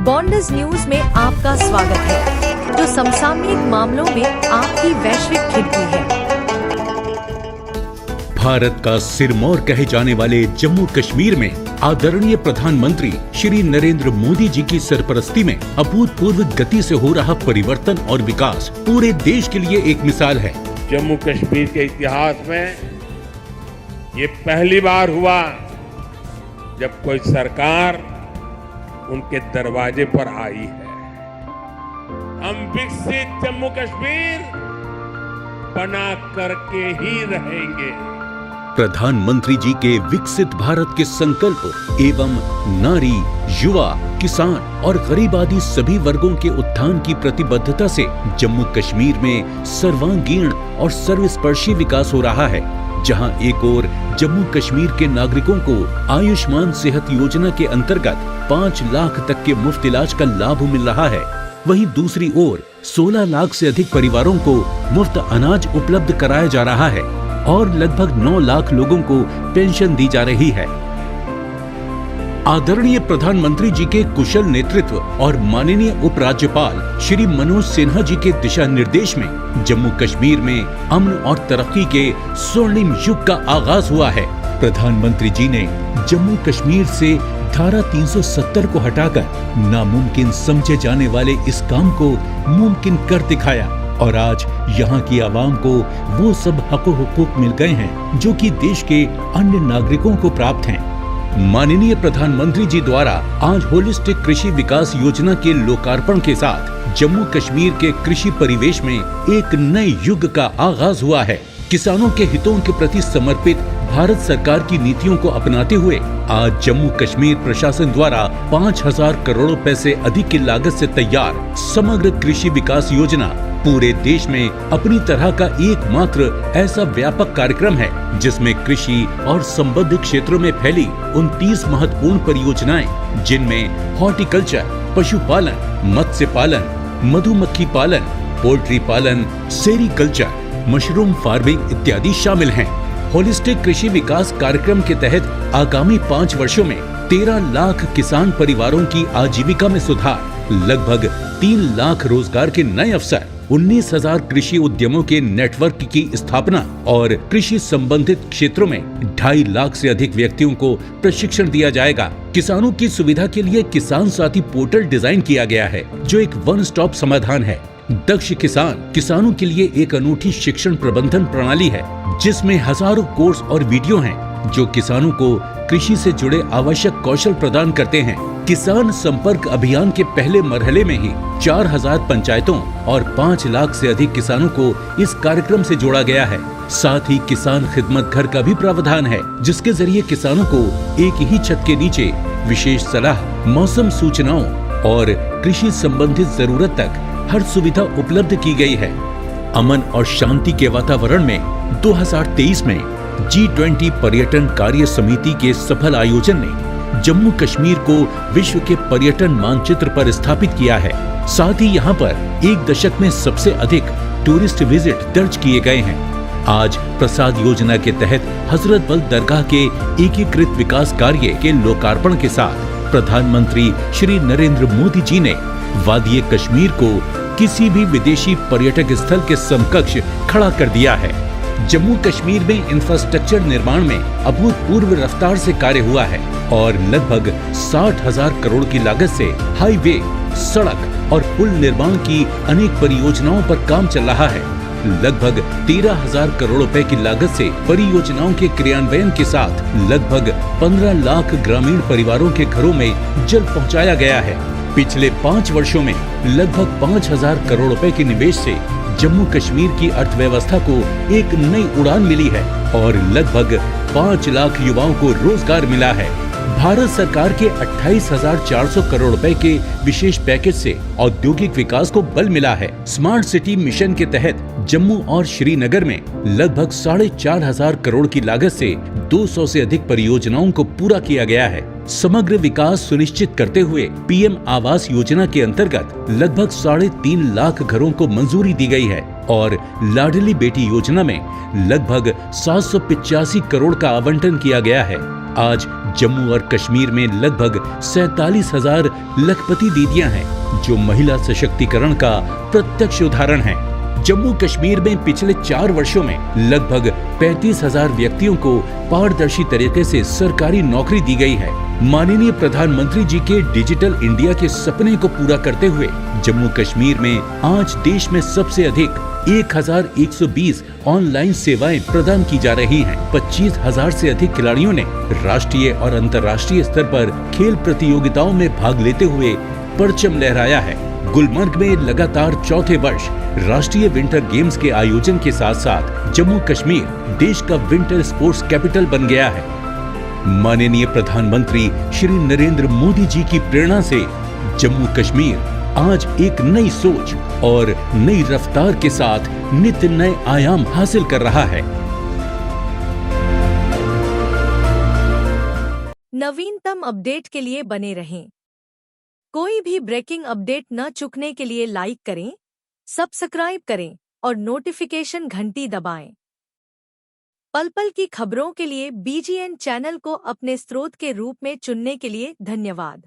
बॉन्डर्स news में आपका स्वागत है, जो समसामयिक मामलों में आपकी वैश्विक खिड़की है। भारत का सिरमौर कहे जाने वाले जम्मू कश्मीर में आदरणीय प्रधानमंत्री श्री नरेंद्र मोदी जी की सरपरस्ती में अभूतपूर्व गति से हो रहा परिवर्तन और विकास पूरे देश के लिए एक मिसाल है। जम्मू कश्मीर के इतिहास में ये पहली बार हुआ जब कोई सरकार उनके दरवाजे पर आई है। हम विकसित जम्मू कश्मीर बना करके ही रहेंगे। प्रधानमंत्री जी के विकसित भारत के संकल्प एवं नारी, युवा, किसान और गरीब आदि सभी वर्गों के उत्थान की प्रतिबद्धता से जम्मू कश्मीर में सर्वांगीण और सर्वस्पर्शी विकास हो रहा है। जहां एक ओर जम्मू कश्मीर के नागरिकों को आयुष्मान सेहत योजना के अंतर्गत 5 लाख तक के मुफ्त इलाज का लाभ मिल रहा है, वहीं दूसरी ओर 16 लाख से अधिक परिवारों को मुफ्त अनाज उपलब्ध कराया जा रहा है और लगभग 9 लाख लोगों को पेंशन दी जा रही है। आदरणीय प्रधानमंत्री जी के कुशल नेतृत्व और माननीय उपराज्यपाल श्री मनोज सिन्हा जी के दिशा निर्देश में जम्मू कश्मीर में अमन और तरक्की के स्वर्णिम युग का आगाज हुआ है। प्रधानमंत्री जी ने जम्मू कश्मीर से धारा 370 को हटाकर नामुमकिन समझे जाने वाले इस काम को मुमकिन कर दिखाया और आज यहाँ की आवाम को वो सब हक हुकूक मिल गए हैं जो कि देश के अन्य नागरिकों को प्राप्त हैं। माननीय प्रधानमंत्री जी द्वारा आज होलिस्टिक कृषि विकास योजना के लोकार्पण के साथ जम्मू कश्मीर के कृषि परिवेश में एक नए युग का आगाज हुआ है। किसानों के हितों के प्रति समर्पित भारत सरकार की नीतियों को अपनाते हुए आज जम्मू कश्मीर प्रशासन द्वारा 5,000 करोड़ रुपए से अधिक की लागत से तैयार समग्र कृषि विकास योजना पूरे देश में अपनी तरह का एकमात्र ऐसा व्यापक कार्यक्रम है जिसमें कृषि और संबद्ध क्षेत्रों में फैली 29 महत्वपूर्ण परियोजनाएं, जिनमें हॉर्टिकल्चर, पशुपालन, मत्स्य पालन, मधुमक्खी पालन, पोल्ट्री पालन, सेरीकल्चर, मशरूम फार्मिंग इत्यादि शामिल हैं। होलिस्टिक कृषि विकास कार्यक्रम के तहत आगामी 5 वर्षों में 13 लाख किसान परिवारों की आजीविका में सुधार, लगभग 3 लाख रोजगार के नए अवसर, 19,000 कृषि उद्यमों के नेटवर्क की स्थापना और कृषि संबंधित क्षेत्रों में 2.5 लाख से अधिक व्यक्तियों को प्रशिक्षण दिया जाएगा। किसानों की सुविधा के लिए किसान साथी पोर्टल डिजाइन किया गया है जो एक वन स्टॉप समाधान है। दक्ष किसान किसानों के लिए एक अनूठी शिक्षण प्रबंधन प्रणाली है जिसमें हजारों कोर्स और वीडियो हैं जो किसानों को कृषि से जुड़े आवश्यक कौशल प्रदान करते हैं। किसान संपर्क अभियान के पहले मरहले में ही 4,000 पंचायतों और 5 लाख से अधिक किसानों को इस कार्यक्रम से जोड़ा गया है। साथ ही किसान खिदमत घर का भी प्रावधान है जिसके जरिए किसानों को एक ही छत के नीचे विशेष सलाह, मौसम सूचनाओं और कृषि संबंधित जरूरत तक हर सुविधा उपलब्ध की गई है। अमन और शांति के वातावरण में 2023 में G20 पर्यटन कार्य समिति के सफल आयोजन ने जम्मू कश्मीर को विश्व के पर्यटन मानचित्र पर स्थापित किया है। साथ ही यहाँ पर एक दशक में सबसे अधिक टूरिस्ट विजिट दर्ज किए गए हैं। आज प्रसाद योजना के तहत हजरत बल दरगाह के एकीकृत विकास कार्य के लोकार्पण के साथ प्रधानमंत्री श्री नरेंद्र मोदी जी ने वादी कश्मीर को किसी भी विदेशी पर्यटक स्थल के समकक्ष खड़ा कर दिया है। जम्मू कश्मीर में इंफ्रास्ट्रक्चर निर्माण में अभूतपूर्व रफ्तार से कार्य हुआ है और लगभग 60,000 करोड़ की लागत से हाईवे, सड़क और पुल निर्माण की अनेक परियोजनाओं पर काम चल रहा है। लगभग 13,000 करोड़ रुपए की लागत से परियोजनाओं के क्रियान्वयन के साथ लगभग 15 लाख ग्रामीण परिवारों के घरों में जल पहुंचाया गया है। पिछले 5 वर्षों में लगभग 5,000 करोड़ रुपए के निवेश से जम्मू कश्मीर की अर्थव्यवस्था को एक नई उड़ान मिली है और लगभग 5 लाख युवाओं को रोजगार मिला है। भारत सरकार के 28,400 करोड़ रुपए के विशेष पैकेज से औद्योगिक विकास को बल मिला है। स्मार्ट सिटी मिशन के तहत जम्मू और श्रीनगर में लगभग 4,500 करोड़ की लागत से 200 से अधिक परियोजनाओं को पूरा किया गया है। समग्र विकास सुनिश्चित करते हुए पीएम आवास योजना के अंतर्गत लगभग 3.5 लाख घरों को मंजूरी दी गई है और लाडली बेटी योजना में लगभग 785 करोड़ का आवंटन किया गया है। आज जम्मू और कश्मीर में लगभग 47,000 लखपति दीदियां हैं, जो महिला सशक्तिकरण का प्रत्यक्ष उदाहरण है। जम्मू कश्मीर में पिछले 4 वर्षों में लगभग 35,000 व्यक्तियों को पारदर्शी तरीके से सरकारी नौकरी दी गई है। माननीय प्रधानमंत्री जी के डिजिटल इंडिया के सपने को पूरा करते हुए जम्मू कश्मीर में आज देश में सबसे अधिक 1,120 ऑनलाइन सेवाएं प्रदान की जा रही हैं। 25,000 से अधिक खिलाड़ियों ने राष्ट्रीय और अंतर्राष्ट्रीय स्तर पर खेल प्रतियोगिताओं में भाग लेते हुए परचम लहराया है। गुलमर्ग में लगातार चौथे वर्ष राष्ट्रीय विंटर गेम्स के आयोजन के साथ साथ जम्मू कश्मीर देश का विंटर स्पोर्ट्स कैपिटल बन गया है। माननीय प्रधानमंत्री श्री नरेंद्र मोदी जी की प्रेरणा से जम्मू कश्मीर आज एक नई सोच और नई रफ्तार के साथ नित्य नए आयाम हासिल कर रहा है। नवीनतम अपडेट के लिए बने रहें। कोई भी ब्रेकिंग अपडेट न चूकने के लिए लाइक करें, सब्सक्राइब करें और नोटिफिकेशन घंटी दबाएं। पल पल की खबरों के लिए BGN चैनल को अपने स्रोत के रूप में चुनने के लिए धन्यवाद।